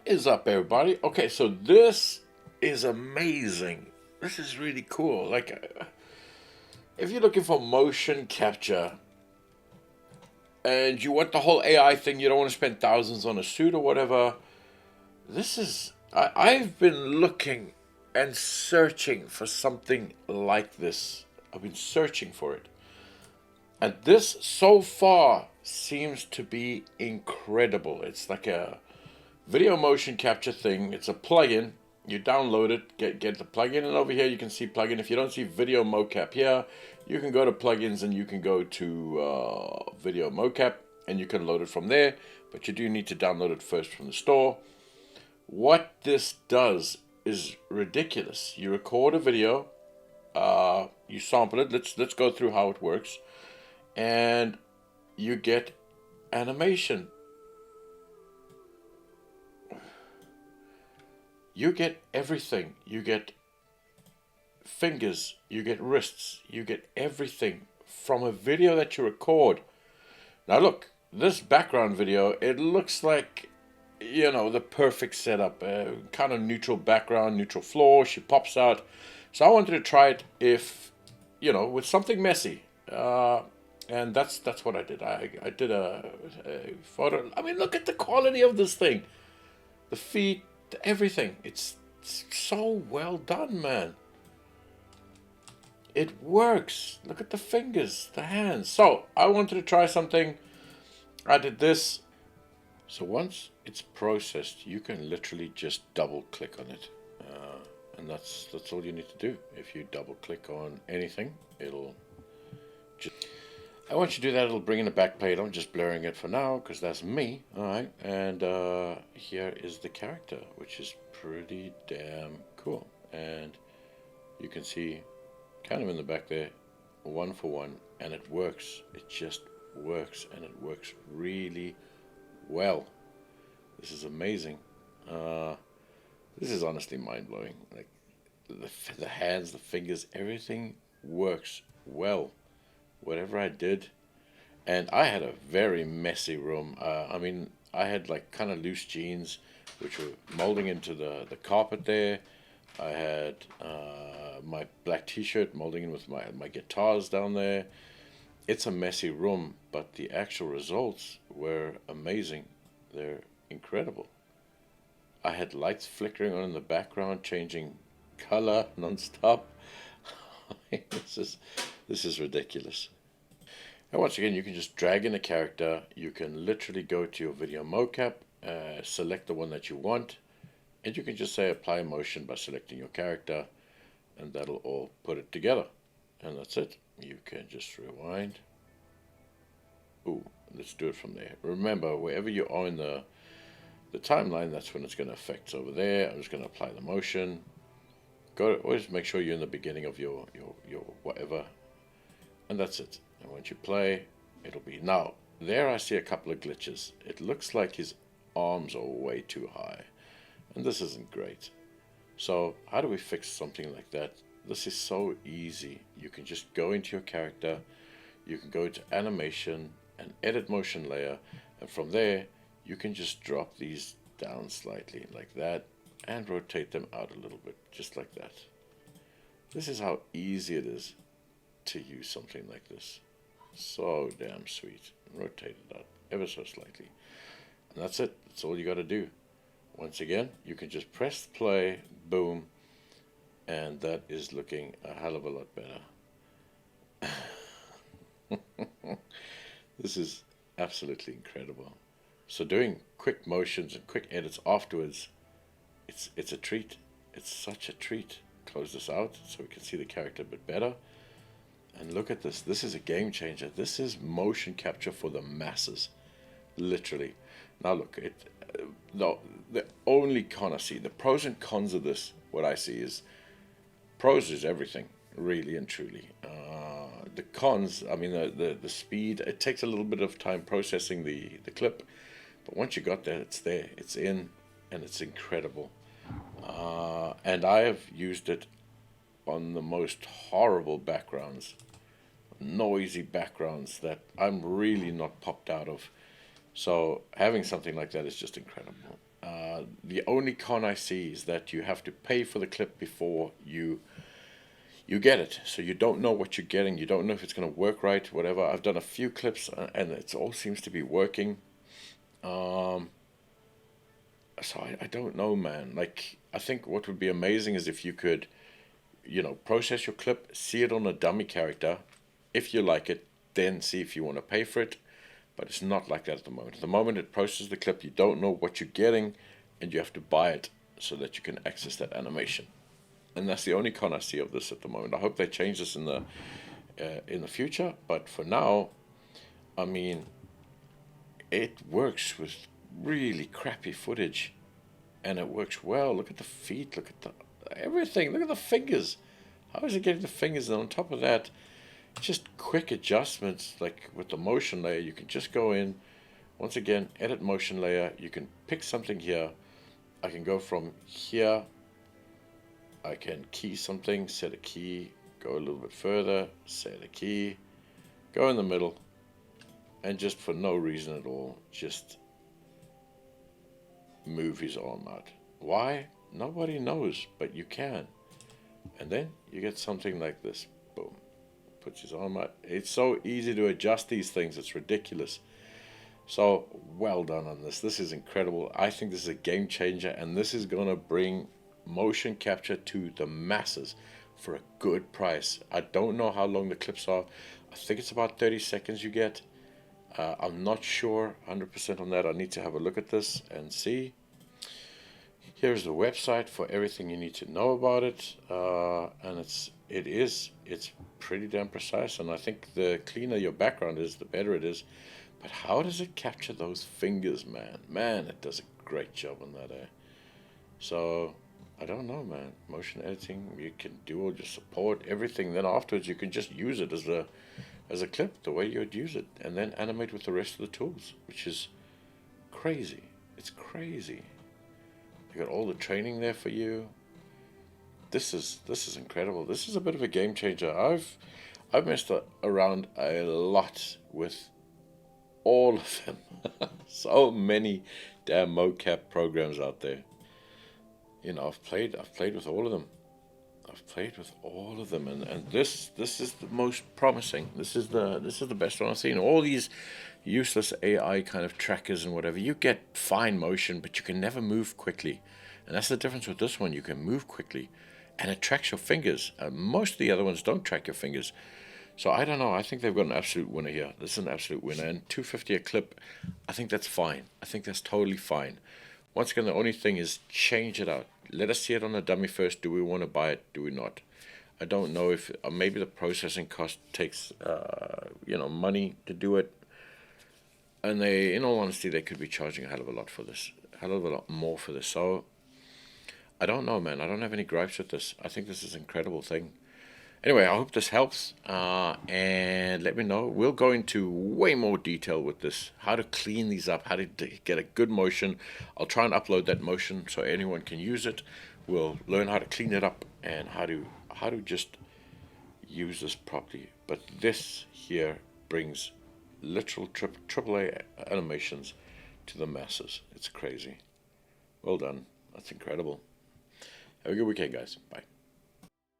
Is up, everybody? Okay, so this is amazing. This is really cool. If you're looking for motion capture and you want the whole AI thing, you don't want to spend thousands on a suit or whatever. This is. I've been looking and searching for something like this. I've been searching for it. And this so far seems to be incredible. It's like a video motion capture thing. It's a plugin. You download it, get the plugin, and over here you can see plugin. If you don't see video mocap here, you can go to plugins and you can go to video mocap and you can load it from there. But you do need to download it first from the store. What this does is ridiculous. You record a video, you sample it. Let's go through how it works, and you get animation. You get everything. You get fingers, you get wrists, you get everything from a video that you record. Now look, this background video, it looks like, the perfect setup. Kind of neutral background, neutral floor. She pops out. So I wanted to try it with something messy. And that's what I did. I did a photo. I mean, look at the quality of this thing. The feet, everything. It's so well done, man. It works. Look at the fingers, the hands. So I wanted to try something. I did this. So once it's processed, you can literally just double click on it. And that's all you need to do. If you double click on anything, it'll just... And once you do that, it'll bring in a backplate. I'm just blurring it for now because that's me. Alright, and here is the character, which is pretty damn cool. And you can see kind of in the back there, one for one, and it works. It just works, and it works really well. This is amazing. This is honestly mind-blowing. Like the hands, the fingers, everything works well. Whatever I did, and I had a very messy room. I had like kind of loose jeans which were molding into the carpet there. I had my black t-shirt molding in with my guitars down there. It's a messy room, but the actual results were amazing. They're incredible. I had lights flickering on in the background, changing color non-stop. This is ridiculous. And once again, you can just drag in a character. You can literally go to your video mocap, select the one that you want, and you can just say apply motion by selecting your character, and that'll all put it together. And that's it. You can just rewind. Ooh, let's do it from there. Remember, wherever you are in the timeline, that's when it's going to affect. So over there, I'm just going to apply the motion. Always make sure you're in the beginning of your whatever, and that's it. And once you play, it'll be now. There I see a couple of glitches. It looks like his arms are way too high, and this isn't great. So how do we fix something like that? This is so easy. You can just go into your character, you can go to animation and edit motion layer, and from there you can just drop these down slightly like that and rotate them out a little bit, just like that. This is how easy it is to use something like this. So damn sweet. Rotate it out ever so slightly. And that's it. That's all you got to do. Once again, you can just press play, boom, and that is looking a hell of a lot better. This is absolutely incredible. So doing quick motions and quick edits afterwards, it's a treat. It's such a treat. Close this out so we can see the character a bit better. And look at this. This is a game changer. This is motion capture for the masses, literally. Now look, the only con I see, the pros and cons of this, what I see is, pros is everything, really and truly. The cons, I mean, the speed, it takes a little bit of time processing the clip, but once you got there, it's in, and it's incredible. And I have used it on the most horrible backgrounds, noisy backgrounds that I'm really not popped out of. So having something like that is just incredible. The only con I see is that you have to pay for the clip before you get it. So you don't know what you're getting. You don't know if it's going to work right, whatever. I've done a few clips and it all seems to be working. So I don't know, man. Like, I think what would be amazing is if you could, process your clip, see it on a dummy character. If you like it, then see if you want to pay for it. But it's not like that at the moment. At the moment, it processes the clip. You don't know what you're getting, and you have to buy it so that you can access that animation. And that's the only con I see of this at the moment. I hope they change this in the future. But for now, I mean, it works with really crappy footage, and it works well. Look at the feet. Look at everything. Look at the fingers. How is it getting the fingers? And on top of that, just quick adjustments, like with the motion layer. You can just go in, once again, edit motion layer. You can pick something here. I can go from here. I can key something, set a key, go a little bit further, set a key, go in the middle, and just for no reason at all, just move his arm out. Why? Nobody knows, but you can. And then you get something like this. Boom. Puts his arm out. It's so easy to adjust these things. It's ridiculous. So well done on this. This is incredible. I think this is a game changer, and this is going to bring motion capture to the masses for a good price. I don't know how long the clips are. I think it's about 30 seconds you get. I'm not sure 100% on that. I need to have a look at this and see. Here's the website for everything you need to know about it, and it's pretty damn precise. And I think the cleaner your background is, the better it is. But how does it capture those fingers, man? Man, it does a great job on that. So I don't know, man. Motion editing, you can do all your support, everything. Then afterwards, you can just use it as a clip, the way you would use it, and then animate with the rest of the tools, which is crazy. It's crazy. You got all the training there for you. This is incredible. This is a bit of a game changer. I've messed around a lot with all of them. So many damn mocap programs out there. I've played with all of them. And this is the most promising. This is the best one I've seen. All these useless AI kind of trackers and whatever, you get fine motion, but you can never move quickly. And that's the difference with this one. You can move quickly, and it tracks your fingers. Most of the other ones don't track your fingers. So I don't know. I think they've got an absolute winner here. This is an absolute winner. And $250 a clip, I think that's fine. I think that's totally fine. Once again, the only thing is change it out. Let us see it on a dummy first. Do we want to buy it? Do we not? I don't know if maybe the processing cost takes money to do it. And in all honesty, they could be charging a hell of a lot for this, a hell of a lot more for this. So I don't know, man. I don't have any gripes with this. I think this is an incredible thing. Anyway, I hope this helps, and let me know. We'll go into way more detail with this, how to clean these up, how to get a good motion. I'll try and upload that motion so anyone can use it. We'll learn how to clean it up and how to just use this properly. But this here brings literal AAA animations to the masses. It's crazy. Well done. That's incredible. Have a good weekend, guys. Bye.